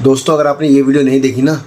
दोस्तों अगर आपने ये वीडियो नहीं देखी ना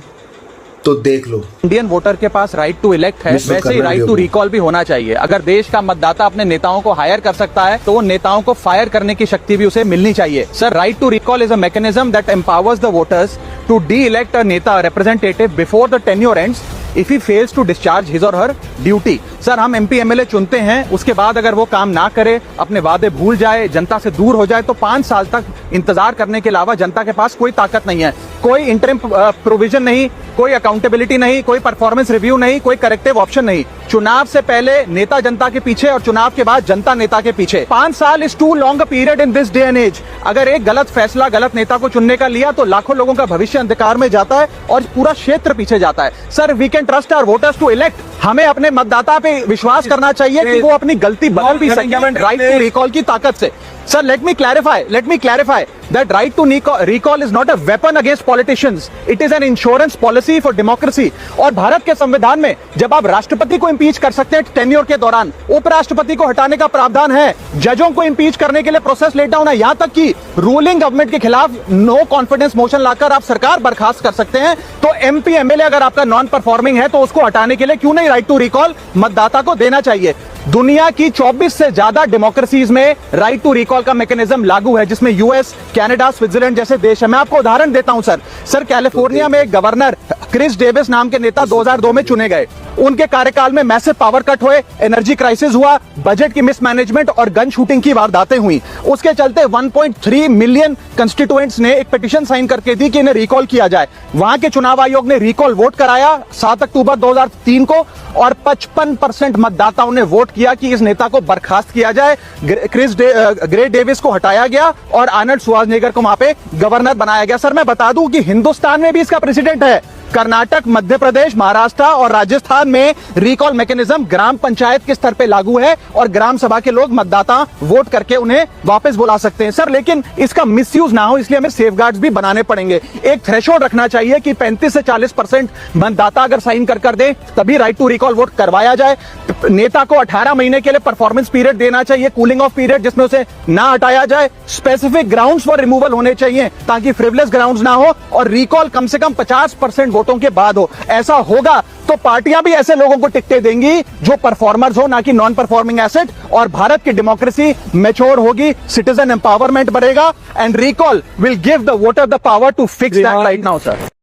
तो देख लो। इंडियन वोटर के पास राइट टू इलेक्ट है, वैसे ही राइट टू रिकॉल भी होना चाहिए। अगर देश का मतदाता अपने नेताओं को हायर कर सकता है तो नेताओं को फायर करने की शक्ति भी उसे मिलनी चाहिए। Sir, right to recall is a mechanism that empowers the voters to deelect a neta representative before the tenure ends if he fails to discharge his or her duty. Sir, हम MP MLA चुनते हैं, उसके बाद अगर वो काम ना करे, अपने वादे भूल जाए, जनता से दूर हो जाए तो 5 साल तक इंतजार करने के अलावा जनता के पास कोई ताकत नहीं है। कोई इंटरिम प्रोविजन नहीं, कोई अकाउंटेबिलिटी नहीं, कोई परफॉर्मेंस रिव्यू नहीं, कोई करेक्टिव ऑप्शन नहीं। चुनाव से पहले नेता जनता के पीछे और चुनाव के बाद जनता नेता के पीछे। 5 साल is too long a period in this day and age. अगर एक गलत फैसला गलत नेता को चुनने का लिया तो लाखों लोगों का भविष्य अंधकार में जाता है और पूरा क्षेत्र पीछे जाता है। Sir, we can trust our voters to elect. हमें अपने मतदाता पे विश्वास करना चाहिए कि वो अपनी गलती बदल भी सकें राइट टू रिकॉल की ताकत से। Sir, let me clarify that right to recall is not a weapon against politicians. It is an insurance policy for democracy. और भारत के संविधान में जब आप राष्ट्रपति को इम्पीच कर सकते हैं टेन्योर के दौरान, उपराष्ट्रपति को हटाने का प्रावधान है। जजों को इम्पीच करने के लिए प्रोसेस लेट डाउन है। यहाँ तक कि रूलिंग गवर्नमेंट के खिलाफ नो कॉन्फिडेंस मोशन लाकर आप सरकार बर्खास्त कर सकते हैं। तो एमपी एमएलए अगर आपका नॉन परफॉर्मिंग है तो उसको हटाने के लिए क्यों नहीं राइट टू रिकॉल मतदाता को देना चाहिए। दुनिया की 24 से ज्यादा डेमोक्रेसीज में राइट टू रिकॉल का मैकेनिज्म लागू है, जिसमें यूएस, कनाडा, स्विट्जरलैंड जैसे देश है। मैं आपको उदाहरण देता हूं सर, कैलिफोर्निया में एक गवर्नर क्रिस डेविस नाम के नेता 2002 में चुने गए। उनके कार्यकाल में मैसिव पावर कट हुए, एनर्जी क्राइसिस हुआ, बजट की मिसमैनेजमेंट और गन शूटिंग की वारदातें हुई। उसके चलते 1.3 मिलियन कंस्टिट्यूएंट्स ने एक पिटीशन साइन करके दी कि इन्हें रिकॉल किया जाए। वहां के चुनाव आयोग ने रिकॉल वोट कराया 7 अक्टूबर 2003 को और 55% मतदाताओं ने वोट किया कि इस नेता को बर्खास्त किया जाए। ग्रे डेविस को हटाया गया और आर्नल्ड श्वार्ज़नेगर को वहां पे गवर्नर बनाया गया। सर, मैं बता दूं कि हिंदुस्तान में भी इसका प्रेसिडेंट है। कर्नाटक, मध्य प्रदेश, महाराष्ट्र और राजस्थान में रिकॉल मैकेनिज्म ग्राम पंचायत के स्तर पे लागू है और ग्राम सभा के लोग मतदाता वोट करके उन्हें वापस बुला सकते हैं। सर, लेकिन इसका मिसयूज ना हो इसलिए हमें सेफगार्ड्स भी बनाने पड़ेंगे। एक थ्रेशोल्ड रखना चाहिए कि 35 से 40% मतदाता अगर साइन कर दे तभी राइट टू रिकॉल वोट करवाया जाए। नेता को 18 महीने के लिए परफॉर्मेंस पीरियड देना चाहिए, कूलिंग ऑफ पीरियड, जिसमें उसे ना हटाया जाए। स्पेसिफिक ग्राउंड्स फॉर रिमूवल होने चाहिए ताकि फ्रिवलेस ग्राउंड्स ना हो और रिकॉल कम से कम 50% वोटों के बाद हो। ऐसा होगा तो पार्टियां भी ऐसे लोगों को टिकटें देंगी जो परफॉर्मर्स हो, ना कि नॉन परफॉर्मिंग एसेट, और भारत की डेमोक्रेसी मैच्योर होगी, सिटीजन एम्पावरमेंट बढ़ेगा and recall will give the voter the power to fix that right now sir.